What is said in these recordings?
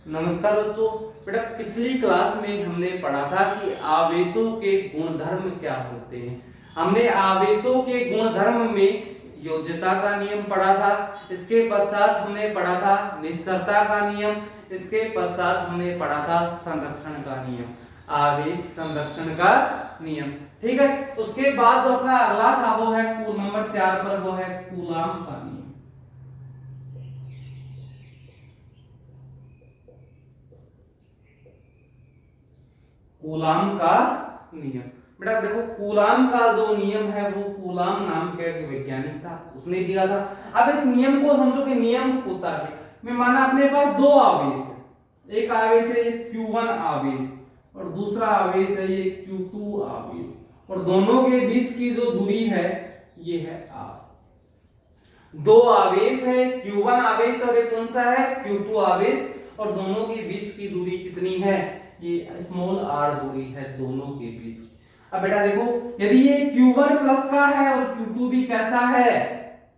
नमस्कार बच्चों। बेटा पिछली क्लास में हमने पढ़ा था कि आवेशों के गुणधर्म क्या होते हैं। हमने आवेशों के गुणधर्म में योज्यता का नियम पढ़ा था। इसके पश्चात हमने पढ़ा था निश्चरता का नियम। इसके पश्चात हमने पढ़ा था संरक्षण का नियम, आवेश संरक्षण का नियम। ठीक है, उसके बाद जो अपना अगला था वो है नंबर 4 पर, वो है कूलाम का नियम। कूलाम का नियम। बेटा देखो कूलाम का जो नियम है वो कूलाम नाम के एक वैज्ञानिक था, उसने दिया था। अब इस नियम को समझो कि नियम होता है मैं माना अपने पास दो आवेश है, एक आवेश है Q1 आवेश और दूसरा आवेश है ये Q2 आवेश, और दोनों के बीच की जो दूरी है ये है R। दो आवेश है Q1 आवेश और एक कौन सा है Q2 आवेश, और दोनों के बीच की दूरी कितनी है, ये स्मॉल r दूरी है दोनों के बीच। अब बेटा देखो यदि ये Q1 प्लस का है और Q2 भी कैसा है,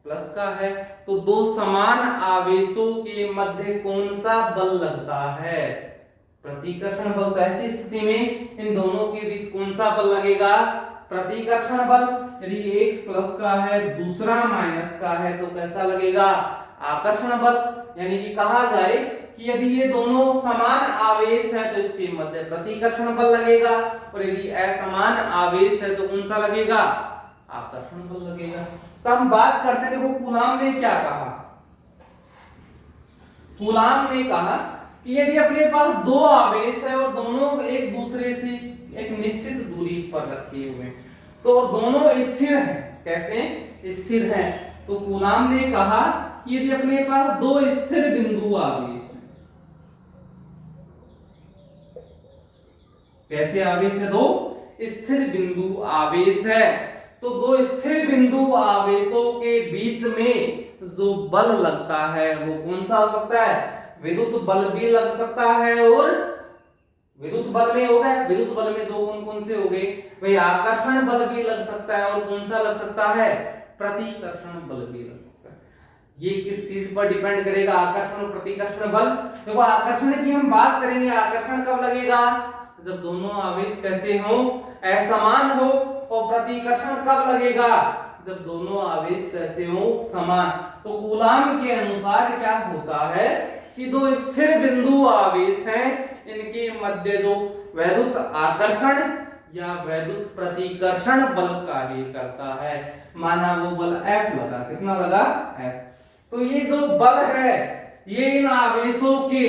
प्लस का है, तो दो समान आवेशों के मध्य कौन सा बल लगता है, प्रतिकर्षण बल। तो ऐसी स्थिति में इन दोनों के बीच कौन सा बल लगेगा, प्रतिकर्षण बल। यदि एक प्लस का है दूसरा माइनस का है तो कैसा लगेगा, आकर्षण बल। यानी कि कहा जाए कि यदि ये दोनों समान आवेश है तो इसके मध्य प्रतिकर्षण बल लगेगा, और यदि असमान आवेश है तो कौन सा लगेगा, आकर्षण बल लगेगा। तो हम बात करते हैं, देखो कूलाम ने क्या कहा, कूलाम ने कहा कि यदि अपने पास दो आवेश है और दोनों एक दूसरे से एक निश्चित दूरी पर रखे हुए हैं तो दोनों स्थिर हैं। कैसे स्थिर हैं, तो कूलाम ने कहा कि यदि अपने पास दो स्थिर बिंदु आवेश हैं, कैसे आवेश है, दो स्थिर बिंदु आवेश है, तो दो स्थिर बिंदु आवेशों के बीच में जो बल लगता है वो कौन सा हो सकता है, विद्युत बल भी लग सकता है, और विद्युत बल में हो गए, विद्युत बल में दो कौन कौन से हो गए भाई, आकर्षण बल भी लग सकता है, और कौन सा लग सकता है, प्रतिकर्षण बल भी लग सकता है। ये किस चीज पर डिपेंड करेगा, आकर्षण और प्रतिकर्षण बल। देखो आकर्षण की हम बात करेंगे, आकर्षण कब लगेगा, जब दोनों आवेश कैसे हो, असमान हो, और प्रतिकर्षण कब लगेगा, जब दोनों आवेश कैसे हो, समान। तो कूलाम के अनुसार क्या होता है कि दो स्थिर बिंदु आवेश हैं, इनके मध्य जो वैद्युत आकर्षण या वैद्युत प्रतिकर्षण बल कार्य करता है, माना वो बल F लगा, कितना लगा F। तो ये जो बल है ये इन आवेशों के,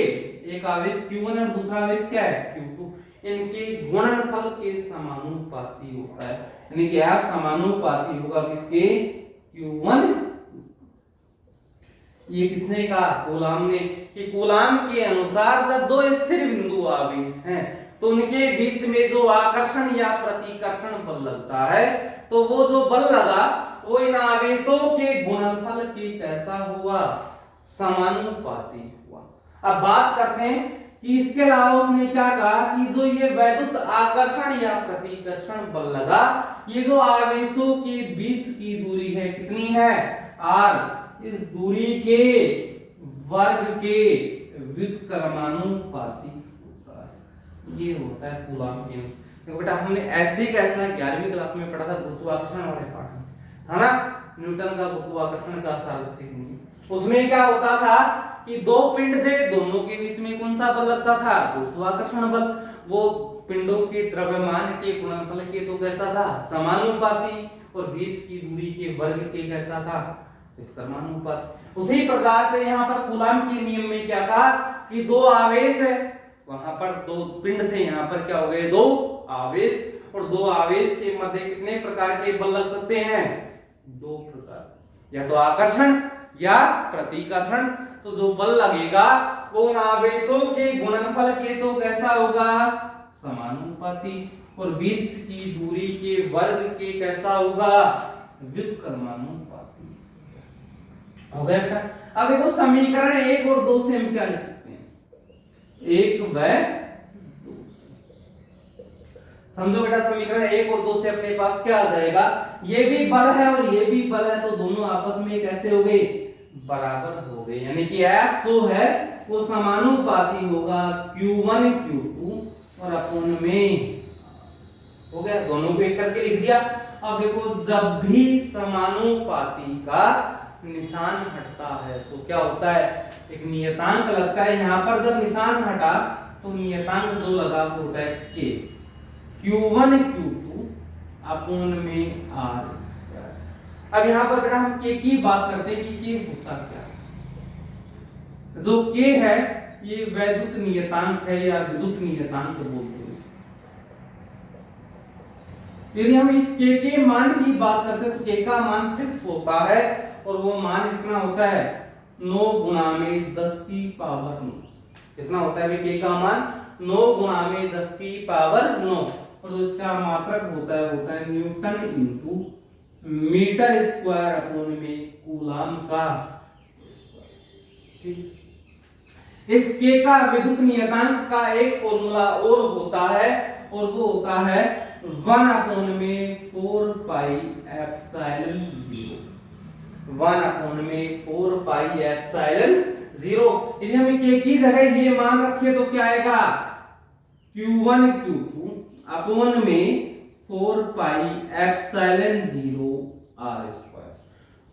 एक आवेश Q1 और दूसरा आवेश क्या है Q2, इनके गुणनफल के समानुपाती होता है। यानी कि F समानुपाती होगा किसके, Q1। ये किसने कहा, कूलाम ने, कि कूलाम के अनुसार जब दो स्थिर बिंदु आवेश हैं तो उनके बीच में जो आकर्षण या प्रतिकर्षण बल लगता है तो वो जो बल लगा वो इन आवेशों के गुणनफल के कैसा हुआ, समानुपाती हुआ। अब बात करते हैं कि इसके अलावा उसने क्या कहा कि जो ये वैद्युत आकर्षण या प्रतिकर्षण बल लगा, ये जो आवेशों के बीच की दूरी है कितनी है, r, इस दूरी के वर्ग के व्युत्क्रमानुपाती होता है। ये होता है कूलाम के नियम। देखो बेटा हमने ऐसे कैसा 11वीं क्लास में पढ़ा था गुरुत्वाकर्षण वाले पाठ में, था ना, न्यूटन का गुरुत्वाकर्षण का सार्वत्रिक नियम। उसमें क्या होता था कि दो पिंड थे, दोनों के बीच में कौन सा बल लगता था, गुरुत्वाकर्षण बल। वो पिंडों के द्रव्यमान के गुणनफल के तो कैसा था, समानुपाती, और बीच की दूरी के वर्ग के कैसा था, व्युत्क्रमानुपात। उसी प्रकार से यहाँ पर कूलाम के नियम में क्या था कि दो आवेश है, वहां पर दो पिंड थे, यहाँ पर क्या हो गए, दो आवेश, और दो आवेश के मध्य कितने प्रकार के बल लग सकते हैं, दो प्रकार, या तो आकर्षण या प्रतिकर्षण। तो जो बल लगेगा वो उन आवेशों के गुणनफल के तो कैसा होगा, समानुपाती, और बीच की दूरी के वर्ग के कैसा होगा, व्युत्क्रमानुपाती। हो गया बेटा। अब देखो समीकरण 1 और 2 से हम क्या लिख सकते हैं, 1 व 2। समझो बेटा समीकरण 1 और 2 से अपने पास क्या आ जाएगा, ये भी बल है और ये भी बल है, तो दोनों आपस में कैसे हो गए, बराबर हो गए, यानी कि F जो है वो समानुपाती होगा Q1 Q2 और अपोन में हो गया, दोनों को एक करके लिख दिया। अब देखो जब भी समानुपाती का निशान हटता है तो क्या होता है, एक नियतांक लगता है। यहाँ पर जब निशान हटा तो नियतांक जो लगा वो होता है K, Q1 Q2 अपोन में R स्क्वायर। अब यहाँ पर बेटा हम K की बात करते हैं कि K होता क्या है। जो K है ये वैद्युत नियतांक है या विद्युत नियतांक बोलते हैं। यदि हम इस K के मान की बात करते हैं तो K का मान फिक्स होता है और वो मान कितना होता है 9 गुणा में 10 की पावर 9। कितना होता है K का मान 9 गुणा में 10 की पावर 9 और जो इसका मात्रक होता है newton into metre square upon में कूलाम का स्क्वायर। ठीक, इस K का विद्युत नियतांक का एक फॉर्मूला और होता है और वो होता है 1 अपोन में 4 पाई एप्सिलॉन 0। 1 अपोन में 4 पाई एप्सिलॉन 0। यदि हम K की जगह ये मान रखें तो क्या आएगा Q1 Q2 अपोन में 4 पाई एप्सिलॉन 0 R स्क्वायर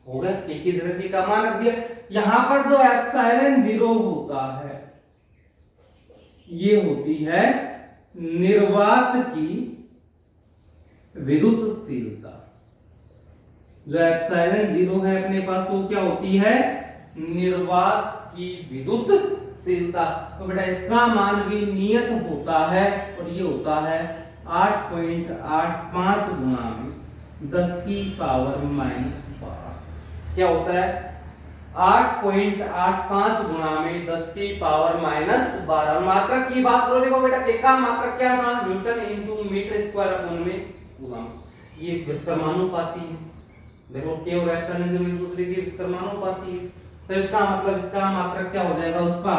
हो गया। K की जगह K का मान रख दिया। यहां पर जो एप्सिलॉन 0 होता है ये होती है निर्वात की विद्युतशीलता। जो एप्सिलॉन 0 है अपने पास वो क्या होती है निर्वात की विद्युतशीलता। तो बेटा इसका मान भी नियत होता है और ये होता है 8.85 गुणा में 10 की पावर -12। क्या होता है 8.85 गुणा में 10 की पावर -12। मात्रक की बात करो, देखो बेटा K का मात्रक क्या था newton into metre square upon में कूलम। ये व्युत्क्रमानुपाती है। देखो K और एप्सिलॉन 0 एक दूसरे की व्युत्क्रमानुपाती है, तो इसका मतलब इसका मात्रक क्या हो जाएगा उसका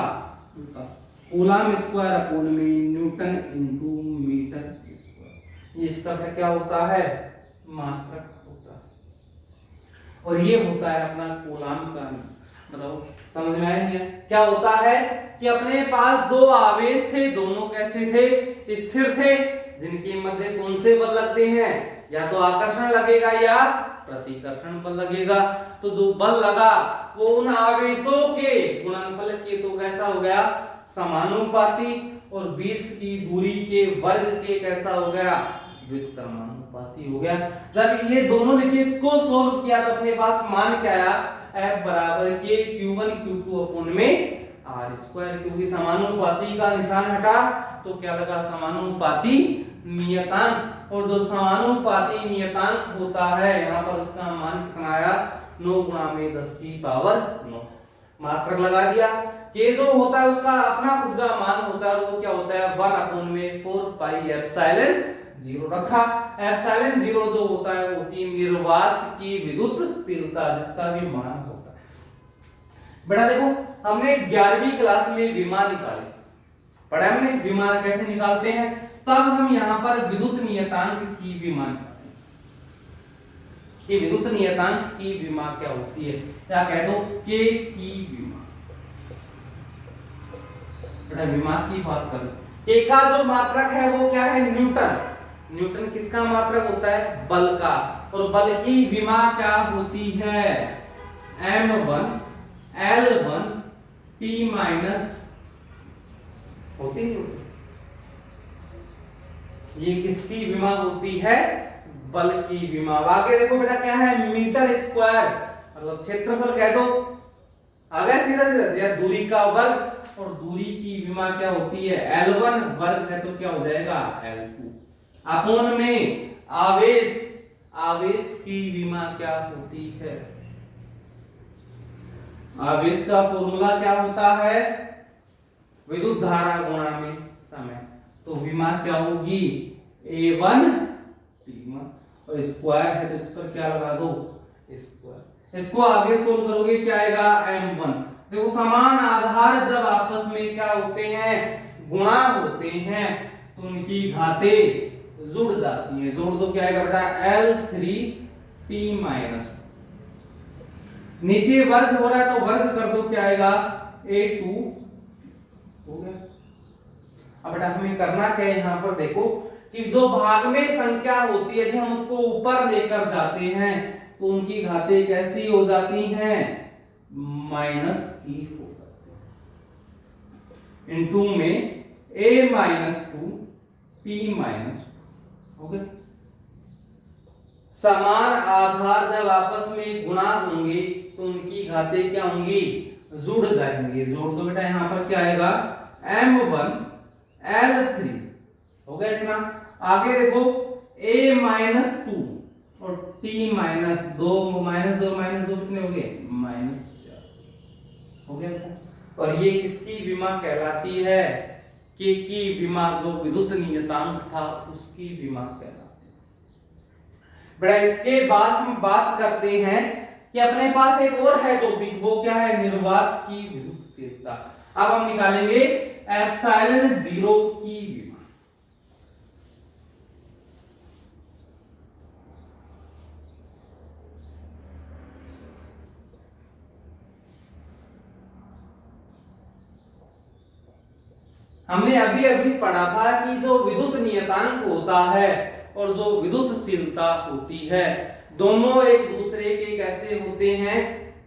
कूलम स्क्वायर अपोन में न्यूटन इनटू मीटर स्क्वायर। ये इसका क्या होता है मात्रक होता है और ये होता है अपना कूलम का। मतलब समझ में आया नहीं है क्या होता है कि अपने पास दो आवेश थे, दोनों कैसे थे स्थिर थे, जिनके मध्य कौन से बल लगते हैं या तो आकर्षण लगेगा या प्रतिकर्षण बल लगेगा। तो जो बल लगा वो उन आवेशों के गुणनफल के तो कैसा हो गया समानुपाती और बीच की दूरी के वर्ग के कैसा हो गया व्युत्क्रमानुपाती हो गया। जब ये दोनों लिखे इसको सोल्व किया तो अपने पास मान क्या आया F बराबर के Q1 Q2 अपोन में R स्क्वायर। क्योंकि समानुपाती का निशान हटा तो क्या लगा समानुपाती नियतांक, और जो समानुपाती नियतांक होता है यहाँ पर उसका मान कितना आया 9 गुणा में 10 की पावर 9। मात्रक लगा दिया। K जो होता है उसका अपना खुद का मान होता है, वो क्या होता है 1 अपोन में 4 पाई एप्सिलॉन 0 रखा। एप्सिलॉन 0 जो होता है वो होती है निर्वात की विद्युतशीलता, जिसका भी मान होता है। बेटा देखो हमने 11वीं क्लास में विमा निकाली, पढ़ा हमने विमा कैसे निकालते हैं, तब हम यहाँ पर विद्युत नियतांक की विमा निकालते हैं कि विद्युत नियतांक की विमा क्या होती है, या कह दो K की विमा। बेटा विमा की बात करें K का जो मात्रक है वो क्या है न्यूटन। न्यूटन किसका मात्रक होता है बल का, और बल की विमा क्या होती है m1 L1 T माइनस होती नहीं। ये किसकी विमा होती है बल की विमा। आगे देखो बेटा क्या है मीटर स्क्वायर मतलब क्षेत्रफल कह दो, आ गया सीधा सीधा, या दूरी का वर्ग, और दूरी की विमा क्या होती है L1 वर्ग है तो क्या हो जाएगा L2 अपोन में आवेश। आवेश की विमा क्या होती है, आवेश का फॉर्मूला क्या होता है विद्युत धारा गुणा में समय। तो विमा क्या होगी A1 T1 और स्क्वायर है तो इस पर क्या लगा दो स्क्वायर। इसको आगे सोल्व करोगे क्या आएगा m1। देखो समान आधार जब आपस में क्या होते हैं गुणा होते हैं तो उनकी घातें जुड़ जाती हैं। जोड़ दो क्या आएगा बेटा L3 T माइनस। नीचे वर्ग हो रहा है तो वर्ग कर दो, क्या आएगा A2 हो गया। अब बेटा हमें करना क्या है, यहाँ पर देखो कि जो भाग में संख्या होती है यदि हम उसको ऊपर लेकर जाते हैं तो उनकी घातें कैसी हो जाती हैं, माइनस की हो जाती है। इन 2 में a माइनस 2 p माइनस 2 हो गया। समान आधार जब आपस में गुणा होंगे तो उनकी घातें क्या होंगी, जुड़ जाएंगे। जोड़ दो बेटा, यहां पर क्या आएगा m1 l3 हो गया इतना। आगे देखो a माइनस 2 और t माइनस 2 माइनस 2 माइनस 2 कितने हो गए, माइनस 4 हो गया बेटा। और ये किसकी विमा कहलाती है, के की विमा, जो विद्युत नियतांक था उसकी विमा कहलाती है बेटा। इसके बाद हम बात करते हैं कि अपने पास एक और है टॉपिक, वो क्या है, निर्वात की विद्युतशीलता। अब हम निकालेंगे एप्सिलॉन 0 की विमा। हमने अभी अभी पढ़ा था कि जो विद्युत नियतांक होता है और जो विद्युतशीलता होती है दोनों एक दूसरे के कैसे होते हैं,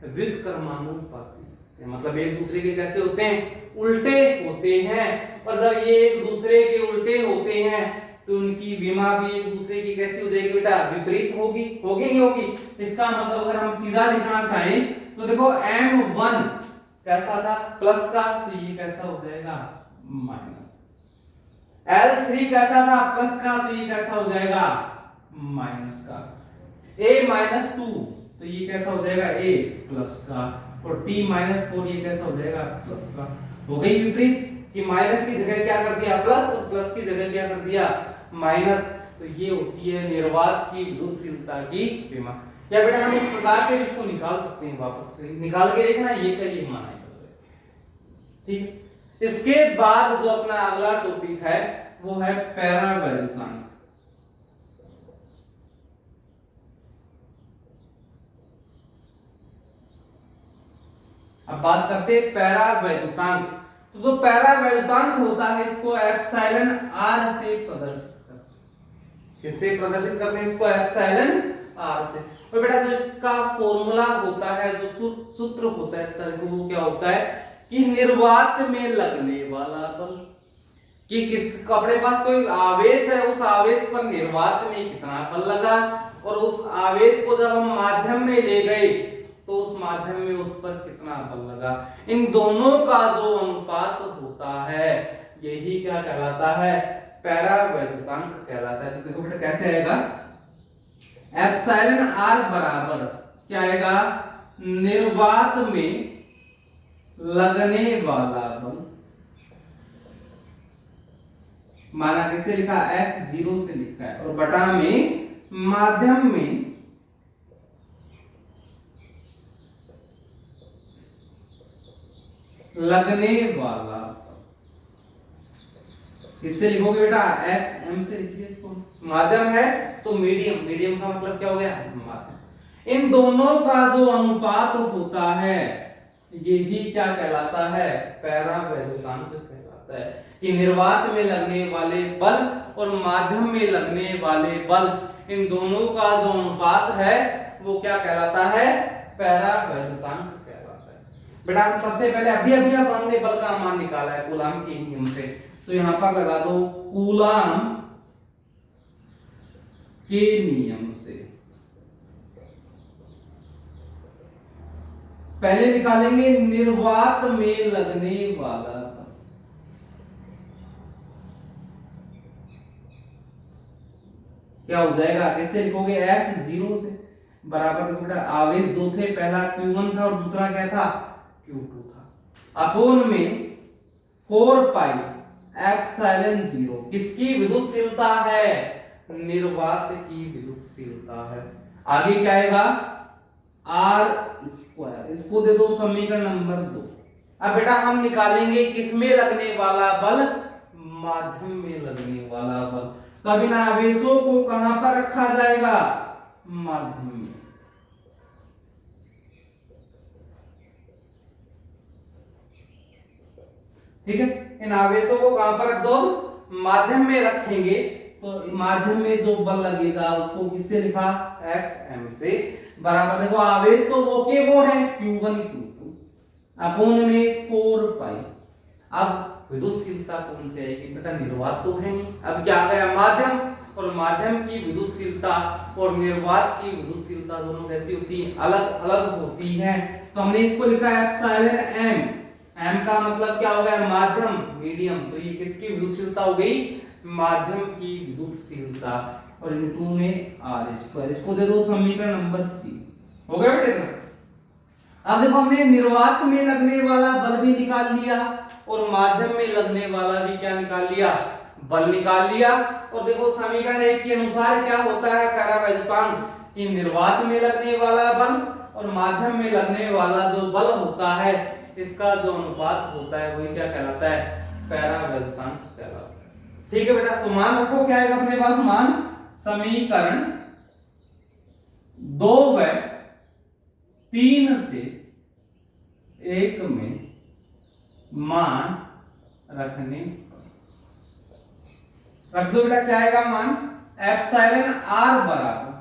व्युत्क्रमानुपाती। मतलब एक दूसरे के कैसे होते हैं, उल्टे होते हैं। और जब ये एक दूसरे के उल्टे होते हैं तो उनकी विमा भी एक दूसरे की कैसी हो जाएगी बेटा, विपरीत होगी, होगी नहीं होगी। इसका मतलब अगर हम सीधा लिखना चाहें तो देखो m1 कैसा था, प्लस का, तो ये कैसा हो जाएगा माइनस। L3 कैसा था, प्लस का, तो ये कैसा हो जाएगा माइनस का। A माइनस 2 तो ये कैसा हो जाएगा A प्लस का। और T माइनस 4 ये कैसा हो जाएगा प्लस का। हो गई विपरीत कि माइनस की जगह क्या कर दिया प्लस, और प्लस की जगह क्या कर दिया माइनस। तो ये होती है निर्वात की विद्युतशीलता की विमा। या बेटा हम इस प्रकार से इसको निकाल सकते हैं, वापस निकाल के देखना, ये का ये माना है, ठीक। इसके बाद जो अपना अगला टॉपिक है वो है पैरावैद्युतांक। अब बात करते हैं पैरावैद्युतांक। तो जो पैरावैद्युतांक होता है इसको एप्सिलॉन r से प्रदर्शित करते हैं। किससे प्रदर्शित करते हैं इसको, एप्सिलॉन r से। और बेटा जो इसका फॉर्मूला होता है, जो सूत्र होता है इसका, वो क्या होता है कि निर्वात में लगने वाला बल, कि किस अपने पास कोई आवेश है, उस आवेश पर निर्वात में कितना बल लगा, और उस आवेश को जब हम माध्यम में ले गए तो उस माध्यम में उस पर कितना बल लगा। इन दोनों का जो अनुपात होता है यही क्या कहलाता है, पैरावैद्युतांक कहलाता है। तो देखो बेटा कैसे आएगा, एप्सिलॉन r बराबर क्या आएगा, निर्वात में लगने वाला बल, माना किसे लिखा, F0 से लिखा है, और बटा में माध्यम में लगने वाला बल। किससे लिखोगे बेटा, FM से लिखिए इसको। माध्यम है तो मीडियम, मीडियम का मतलब क्या हो गया, माध्यम। इन दोनों का जो अनुपात होता है यही क्या कहलाता है, पैरावैद्युतांक कहलाता है। कि निर्वात में लगने वाले बल और माध्यम में लगने वाले बल, इन दोनों का जो अनुपात है वो क्या कहलाता है, पैरावैद्युतांक कहलाता है। बेटा सबसे पहले अभी अभी अब हमने बल का मान निकाला है कूलाम के नियम से, तो यहां पर लगा दो कूलाम के नियम से। पहले निकालेंगे निर्वात में लगने वाला बल। क्या हो जाएगा, किससे लिखोगे, F0 से। बराबर देखो बेटा आवेश दो थे, पहला Q1 था और दूसरा क्या था, Q2 था। अपोन में 4 पाई एप्सिलॉन 0 किसकी विद्युतशीलता है, निर्वात की विद्युतशीलता है। आगे क्या आएगा, r स्क्वायर, इसको दे दो समीकरण नंबर 2। अब बेटा हम निकालेंगे किसमें लगने वाला बल, माध्यम में लगने वाला बल। तो अब इन आवेशों को कहां पर रखा जाएगा, माध्यम में। ठीक है, इन आवेशों को कहां पर रख दो, माध्यम में रखेंगे, तो माध्यम में जो बल लगेगा उसको किससे लिखा, Fm से बराबर, देखो आवेश तो वो के वो है Q1 Q2 अपोन में 4 पाई। अब विद्युतशीलता कौन से आएगी बेटा, निर्वात तो है नहीं, अब क्या आ गया माध्यम, और माध्यम की विद्युतशीलता और निर्वात की विद्युतशीलता दोनों कैसी होती है, अलग अलग होती है। तो हमने इसको लिखा है एप्सिलॉन एम, एम का मतलब क्या हो गया, माध्यम, मीडियम, तो ये किसकी विद्युतशीलता हो गई, माध्यम की विद्युतशीलता, और इनटू में आर स्क्वायर, इसको दे दो समीकरण नंबर 3, हो गया बेटे। अब देखो हमने निर्वात में लगने वाला बल भी निकाल लिया और माध्यम में लगने वाला भी क्या निकाल लिया, बल निकाल लिया। और देखो समीकरण 1 के अनुसार क्या होता है परावैद्युतांक, कि निर्वात में लगने वाला बल और माध्यम में लगने वाला जो बल होता है इसका जो अनुपात होता है वही क्या कहलाता है, परावैद्युतांक कहलाता है। ठीक है बेटा, तो मान रखो क्या आएगा अपने पास, मान समीकरण 2 व 3 से 1 में मान रखने, रख दो बेटा, क्या आएगा मान, एप्सिलॉन आर बराबर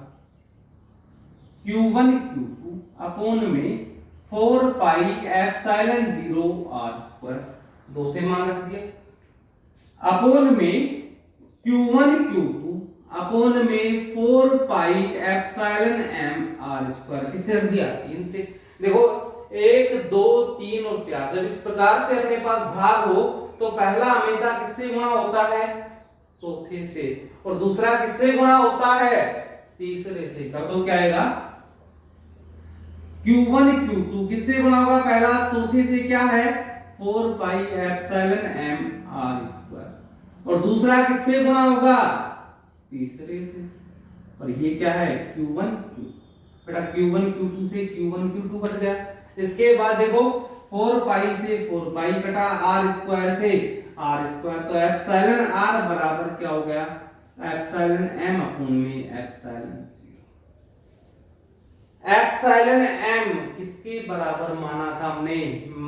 Q1 Q2 अपोन में 4 पाई एप्सिलॉन 0 आर स्क्वायर, 2 से मान रख दिया, अपोन में Q1 Q2 अपोन में 4 pi epsilon m R square, किससे रख दिया, 3 से। देखो 1 2 3 और 4, जब इस प्रकार से अपने पास भाग हो तो पहला हमेशा किससे गुणा होता है, चौथे से, और दूसरा किससे गुणा होता है, तीसरे से। कर दो, क्या आएगा, Q1 Q2 किससे गुणा होगा, पहला चौथे से क्या है, 4 pi epsilon m R square, और दूसरा किससे गुणा होगा, तीसरे से, और ये क्या है Q1 Q2, बेटा Q1 Q2 से Q1 Q2 कट गया। इसके बाद देखो 4 पाई से 4 पाई कटा, आर स्क्वायर से आर स्क्वायर, तो एप्सिलॉन आर बराबर क्या हो गया, एप्सिलॉन m अपोन में एप्सिलॉन 0। एप्सिलॉन m किसके बराबर माना था हमने,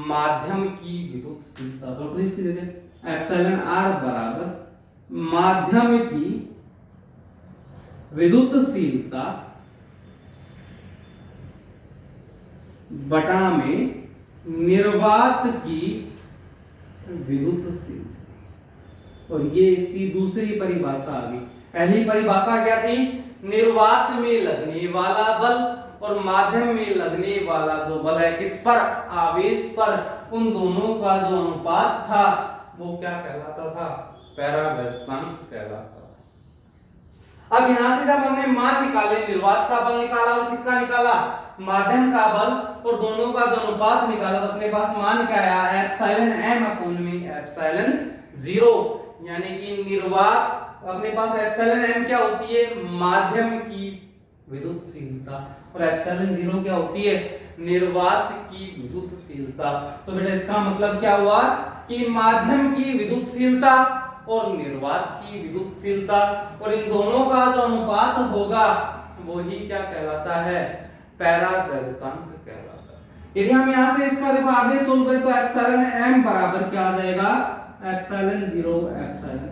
माध्यम की विद्युतशीलता, तो इसकी जगह एप्सिलॉन आर बराबर माध्यम की विद्युतशीलता बटा में निर्वात की विद्युतशीलता, और ये इसकी दूसरी परिभाषा आ गई। पहली परिभाषा क्या थी, निर्वात में लगने वाला बल और माध्यम में लगने वाला जो बल है किस पर, आवेश पर, उन दोनों का जो अनुपात था वो क्या कहलाता था, परावैद्युतांक कहलाता था। अब यहां से जब हमने मान निकाले, निर्वात का बल निकाला और किसका निकाला, माध्यम का बल, और दोनों का जो अनुपात निकाला, तो अपने पास मान क्या आया, एप्सिलॉन m अपोन में एप्सिलॉन 0, यानी कि निर्वात, अपने पास एप्सिलॉन m क्या होती है, माध्यम की विद्युतशीलता, और एप्सिलॉन 0 क्या होती है, निर्वात की विद्युतशीलता। तो बेटा इसका मतलब क्या हुआ कि माध्यम की विद्युतशीलता और निर्वात की विद्युतशीलता, और इन दोनों का जो अनुपात होगा वही क्या कहलाता है, परावैद्युतांक कहलाता है। यदि हम यहां से इसका देखो आगे सोल्व करें तो एप्सिलॉन m बराबर क्या आ जाएगा, एप्सिलॉन 0 एप्सिलॉन।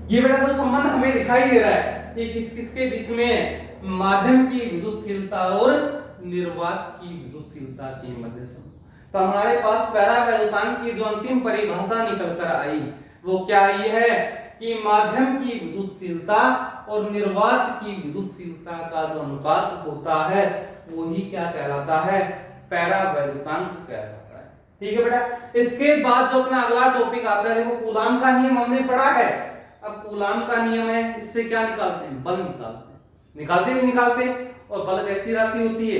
ये बेटा जो संबंध हमें दिखाई दे रहा है ये किस किसके बीच में है, माध्यम की विद्युतशीलता और निर्वात की विद्युतशीलता के मध्य से। तो हमारे पास परावैद्युतांक की जो अंतिम परिभाषा निकल कर आई वो क्या आई है कि माध्यम की विद्युतशीलता और निर्वात की विद्युतशीलता का जो अनुपात होता है वही क्या कहलाता है, परावैद्युतांक कहलाता है। ठीक है बेटा, इसके बाद जो अपना अगला टॉपिक आता है, देखो कूलाम का नियम हमने पढ़ा है। अब कूलाम का नियम है, इससे क्या निकालते हैं, बल निकालते हैं, निकालते नहीं निकालते। और बल कैसी राशि होती है,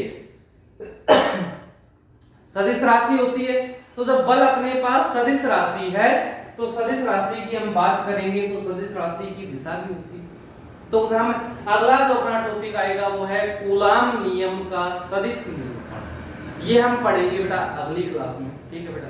सदिश राशि होती है। तो जब बल अपने पास सदिश राशि है तो सदिश राशि की हम बात करेंगे तो सदिश राशि की दिशा भी होती है। तो हम अगला जो अपना टॉपिक आएगा वो है कूलाम नियम का सदिश निरूपण। ये हम पढ़ेंगे बेटा अगली क्लास में। ठीक है बेटा।